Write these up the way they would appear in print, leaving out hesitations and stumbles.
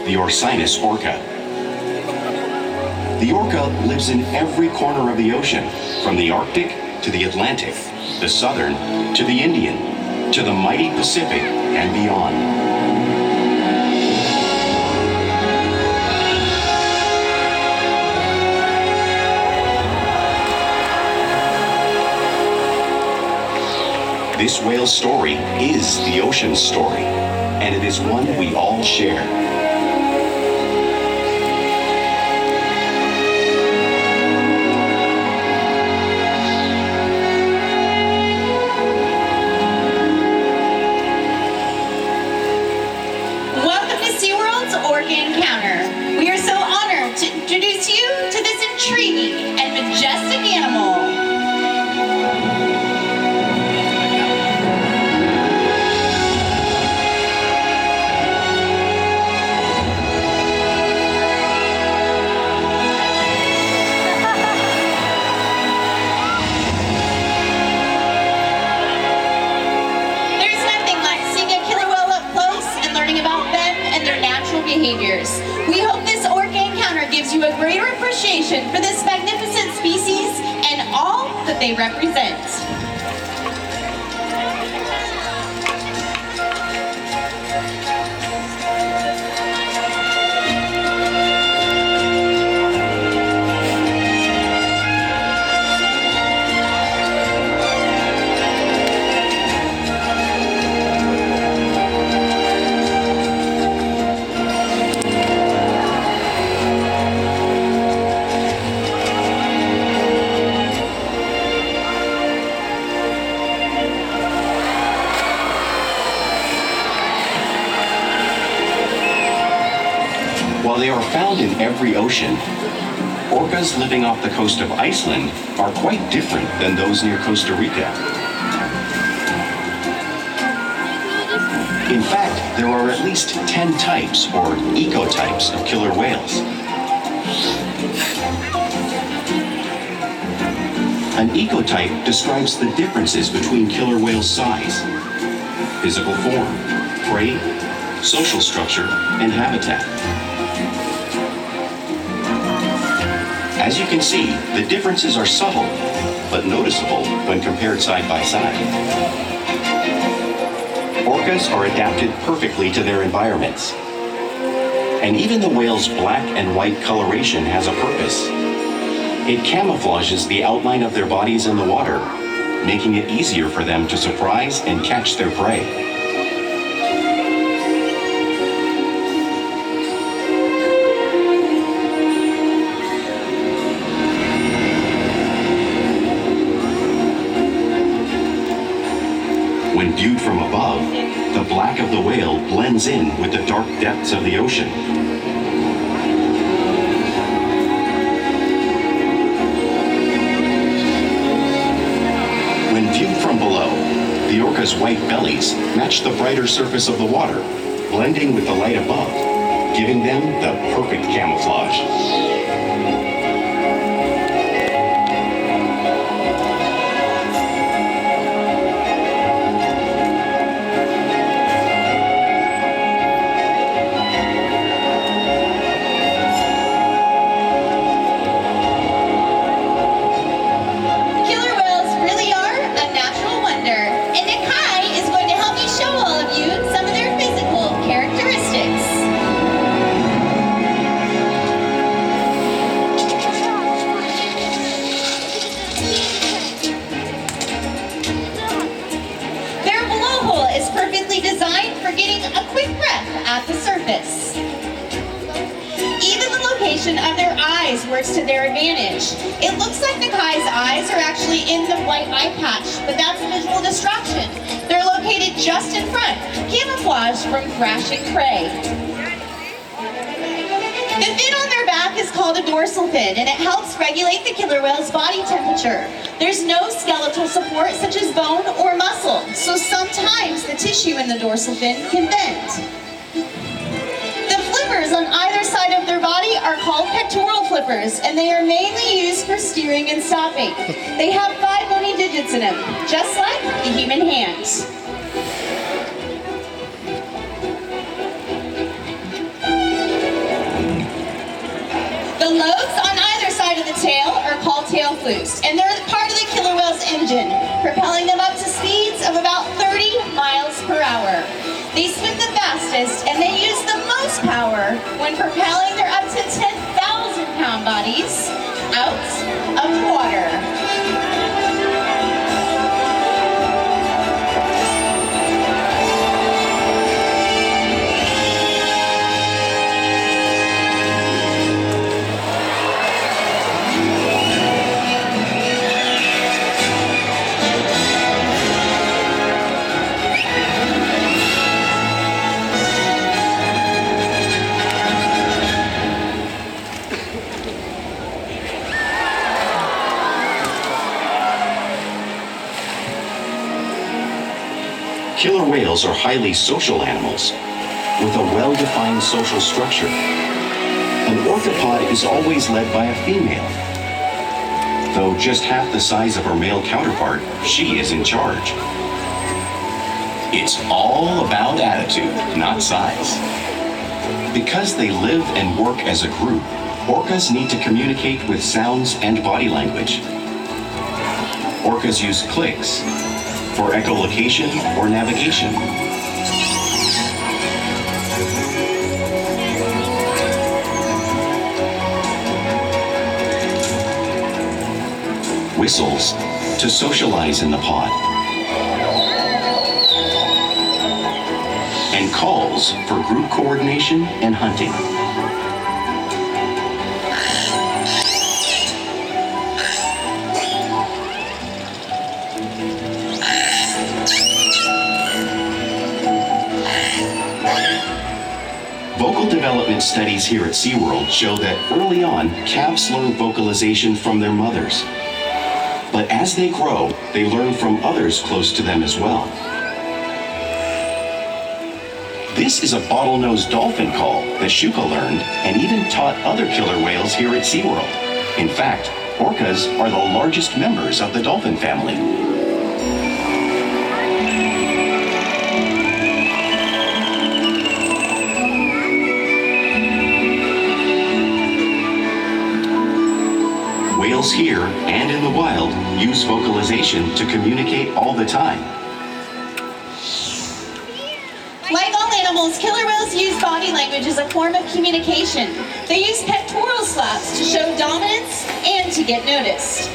the Orcinus orca. The orca lives in every corner of the ocean, from the Arctic to the Atlantic, the Southern to the Indian, to the mighty Pacific and beyond. This whale's story is the ocean's story, and it is one we all share. Welcome to SeaWorld's Orca Encounter. We are so honored to introduce you to this intriguing and majestic animal. Behaviors. We hope this Orca Encounter gives you a greater appreciation for this magnificent species and all that they represent. While they are found in every ocean, orcas living off the coast of Iceland are quite different than those near Costa Rica. In fact, there are at least 10 types or ecotypes of killer whales. An ecotype describes the differences between killer whales' size, physical form, prey, social structure, and habitat. As you can see, the differences are subtle, but noticeable when compared side by side. Orcas are adapted perfectly to their environments. And even the whale's black and white coloration has a purpose. It camouflages the outline of their bodies in the water, making it easier for them to surprise and catch their prey. When viewed from above, the black of the whale blends in with the dark depths of the ocean. When viewed from below, the orca's white bellies match the brighter surface of the water, blending with the light above, giving them the perfect camouflage. Even the location of their eyes works to their advantage. It looks like Nakai's eyes are actually in the white eye patch, but that's a visual distraction. They're located just in front, camouflaged from thrashing prey. The fin on their back is called a dorsal fin, and it helps regulate the killer whale's body temperature. There's no skeletal support such as bone or muscle, so sometimes the tissue in the dorsal fin can bend. Flippers on either side of their body are called pectoral flippers, and they are mainly used for steering and stopping. They have 5 bony digits in them, just like the human hand. tail flukes, and they're part of the killer whale's engine, propelling them up to speeds of about 30 miles per hour. They swim the fastest, and they use the most power when propelling their up to 10,000-pound bodies out of the water. Killer whales are highly social animals with a well-defined social structure. An orcapod is always led by a female. Though just half the size of her male counterpart, she is in charge. It's all about attitude, not size. Because they live and work as a group, orcas need to communicate with sounds and body language. Orcas use clicks for echolocation or navigation. Whistles to socialize in the pod. And calls for group coordination and hunting. Vocal development studies here at SeaWorld show that early on, calves learn vocalization from their mothers. But as they grow, they learn from others close to them as well. This is a bottlenose dolphin call that Shouka learned and even taught other killer whales here at SeaWorld. In fact, orcas are the largest members of the dolphin family. Whales here and in the wild use vocalization to communicate all the time. Like all animals, killer whales use body language as a form of communication. They use pectoral slaps to show dominance and to get noticed.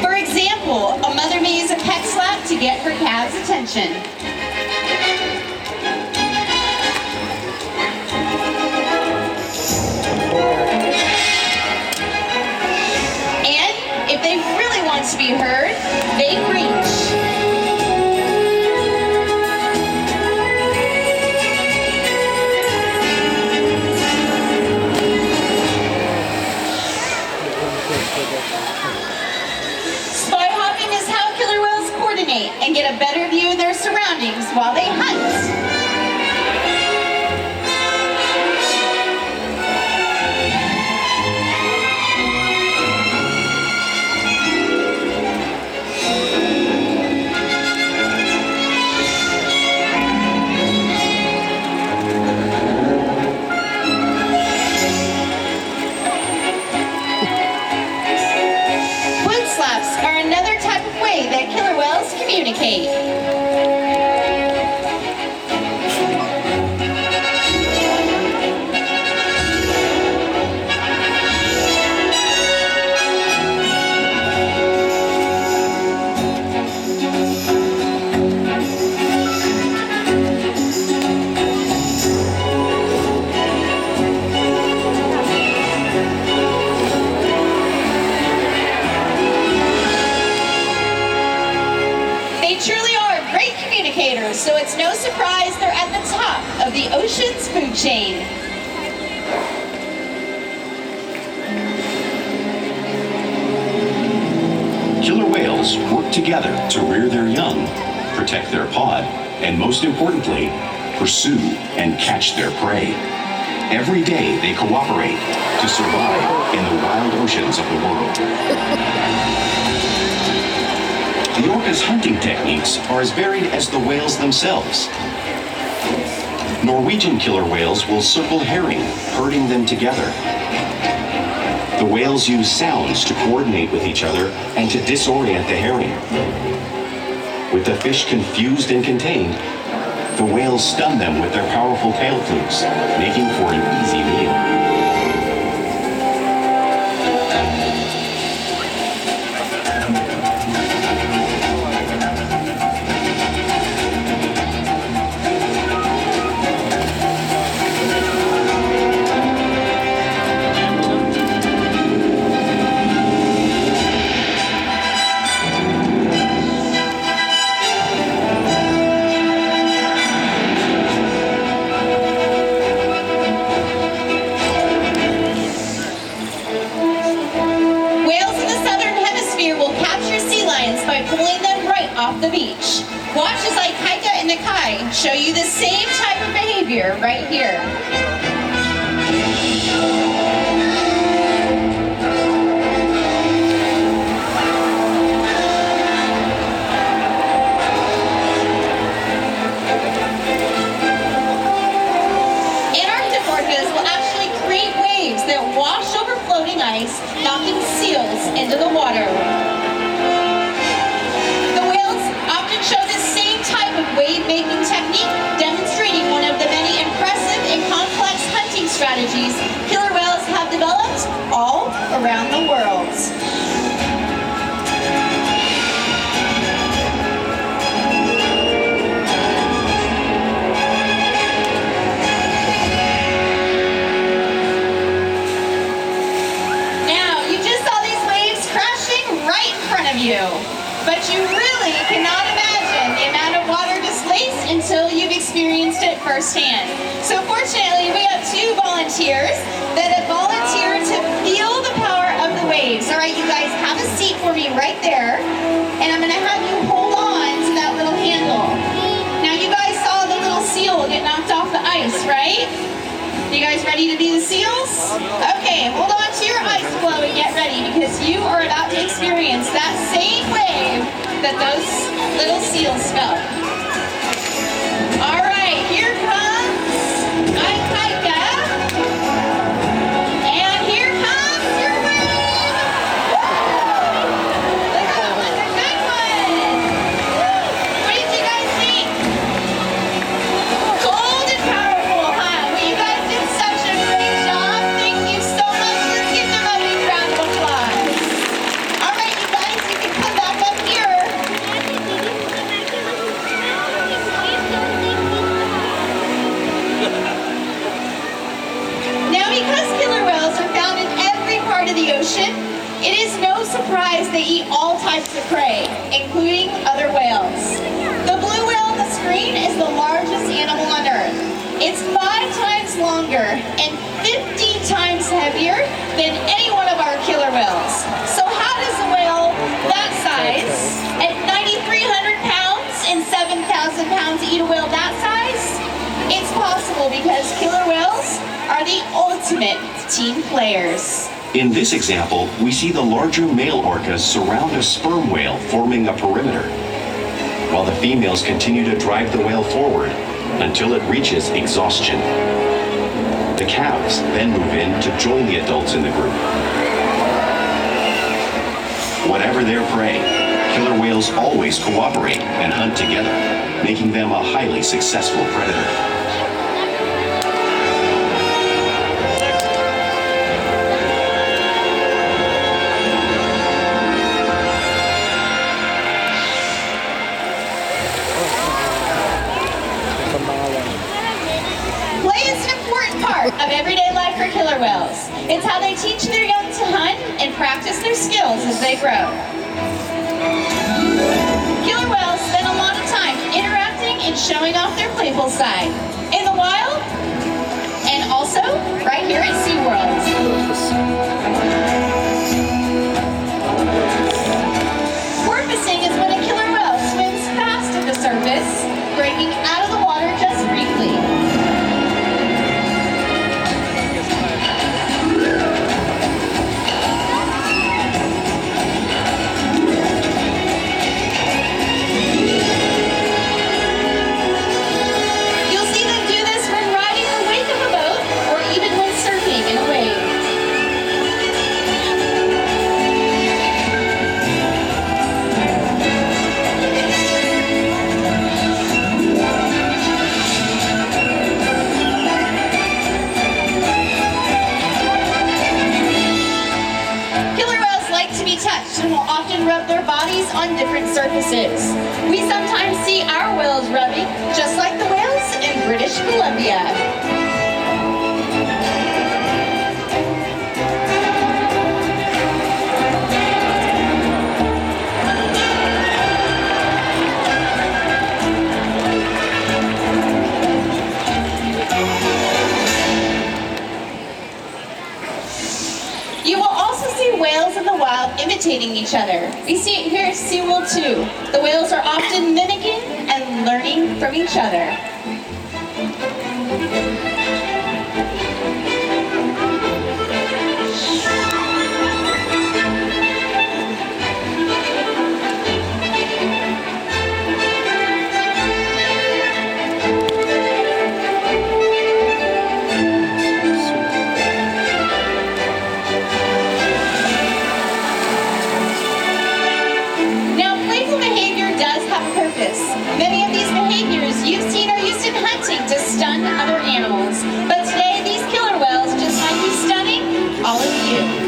For example, a mother may use a peck slap to get her calf's attention. If they really want to be heard, they reach. Spy hopping is how killer whales coordinate and get a better view of their surroundings while they hunt. That killer whales communicate. So it's no surprise they're at the top of the ocean's food chain. Killer whales work together to rear their young, protect their pod, and most importantly, pursue and catch their prey. Every day they cooperate to survive in the wild oceans of the world. The orca's hunting techniques are as varied as the whales themselves. Norwegian killer whales will circle herring, herding them together. The whales use sounds to coordinate with each other and to disorient the herring. With the fish confused and contained, the whales stun them with their powerful tail flukes, making for an easy meal. The beach. Watch as Ikaika and Nakai show you the same type of behavior right here. Antarctic orcas will actually create waves that wash over floating ice, knocking seals into the water. Wave-making technique, demonstrating one of the many impressive and complex hunting strategies killer whales have developed all around the world. Now, you just saw these waves crashing right in front of you, but you really cannot imagine the amount of water displaced until you've experienced it firsthand. So fortunately, we have two volunteers that have volunteered to feel the power of the waves. All right, you guys have a seat for me right there, and I'm gonna have you hold on to that little handle. Now you guys saw the little seal get knocked off the ice, right? You guys ready to be the seals? Okay, hold on to your ice floe and get ready, because you are about to experience that same wave that those little seals felt. All right, here comes Ikaika, and here comes your wave. Look at that one, a good one. What did you guys think? Cold and powerful, huh? Well, you guys did such a great job. Thank you so much. Let's give them a big round of applause. All right, you guys, you can come back up here. Now, because killer whales are found in every part of the ocean, it is no surprise they eat all types of prey, including other whales. The blue whale on the screen is the largest animal on Earth. It's 5 times longer and 50 times heavier than any one of our killer whales. So how does a whale that size, at 9,300 pounds and 7,000 pounds, eat a whale that size? It's possible because killer whales are the ultimate team players. In this example, we see the larger male orcas surround a sperm whale, forming a perimeter, while the females continue to drive the whale forward until it reaches exhaustion. The calves then move in to join the adults in the group. Whatever their prey, killer whales always cooperate and hunt together, making them a highly successful predator. Of everyday life for killer whales. It's how they teach their young to hunt and practice their skills as they grow. Killer whales spend a lot of time interacting and showing off their playful side in the wild and also right here at SeaWorld. Porpoising is when a killer whale swims fast at the surface, breaking out of the water just briefly. You'll see that rub their bodies on different surfaces. We sometimes see our whales rubbing, just like the whales in British Columbia. You will also see whales in the wild imitating each other. We see it here at SeaWorld too. The whales are often mimicking and learning from each other. Many of these behaviors you've seen are used in hunting to stun other animals. But today, these killer whales just might be stunning all of you.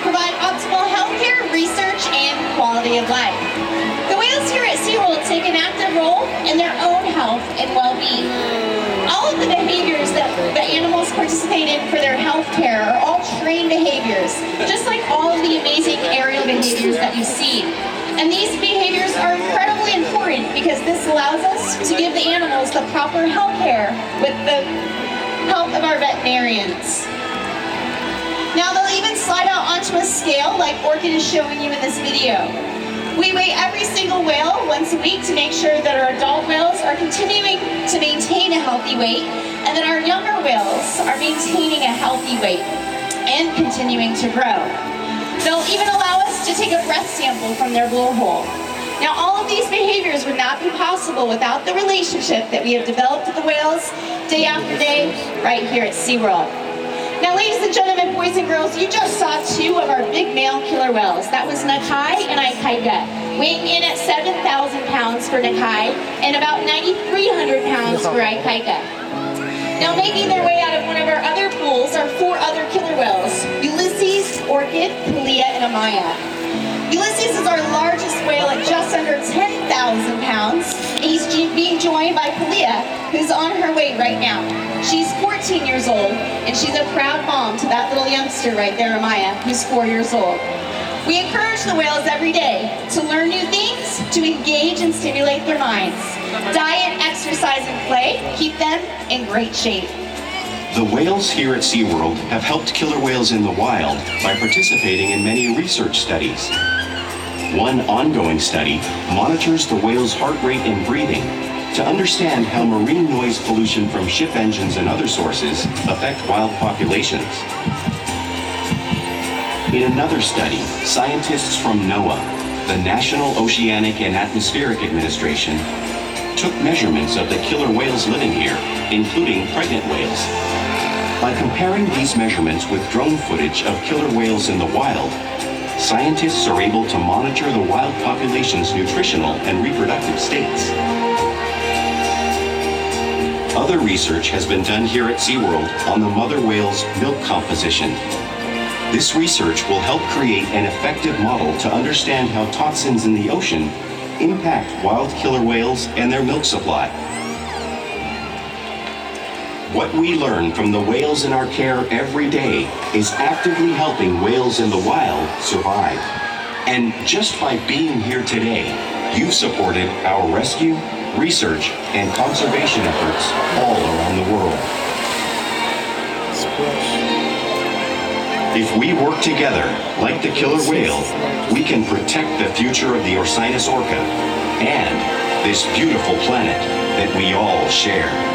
Provide optimal healthcare, research, and quality of life. The whales here at SeaWorld take an active role in their own health and well-being. All of the behaviors that the animals participate in for their health care are all trained behaviors, just like all of the amazing aerial behaviors that you've seen. And these behaviors are incredibly important because this allows us to give the animals the proper health care with the help of our veterinarians. Now they'll even slide out onto a scale like Orkid is showing you in this video. We weigh every single whale once a week to make sure that our adult whales are continuing to maintain a healthy weight and that our younger whales are maintaining a healthy weight and continuing to grow. They'll even allow us to take a breath sample from their blowhole. Now all of these behaviors would not be possible without the relationship that we have developed with the whales day after day right here at SeaWorld. Now, ladies and gentlemen, boys and girls, you just saw two of our big male killer whales. That was Nakai and Ikaika, weighing in at 7,000 pounds for Nakai and about 9,300 pounds for Ikaika. Now, making their way out of one of our other pools are four other killer whales, Ulises, Orkid, Kalia, and Amaya. Ulises is our largest whale at just under 10,000 pounds. He's being joined by Kalia, who's on her way right now. She's 14 years old, and she's a proud mom to that little youngster right there, Amaya, who's 4 years old. We encourage the whales every day to learn new things, to engage and stimulate their minds. Diet, exercise, and play keep them in great shape. The whales here at SeaWorld have helped killer whales in the wild by participating in many research studies. One ongoing study monitors the whale's heart rate and breathing to understand how marine noise pollution from ship engines and other sources affect wild populations. In another study, scientists from NOAA, the National Oceanic and Atmospheric Administration, took measurements of the killer whales living here, including pregnant whales. By comparing these measurements with drone footage of killer whales in the wild, scientists are able to monitor the wild population's nutritional and reproductive states. Other research has been done here at SeaWorld on the mother whale's milk composition. This research will help create an effective model to understand how toxins in the ocean impact wild killer whales and their milk supply. What we learn from the whales in our care every day is actively helping whales in the wild survive. And just by being here today, you've supported our rescue, research, and conservation efforts all around the world. If we work together, like the killer whale, we can protect the future of the Orcinus orca and this beautiful planet that we all share.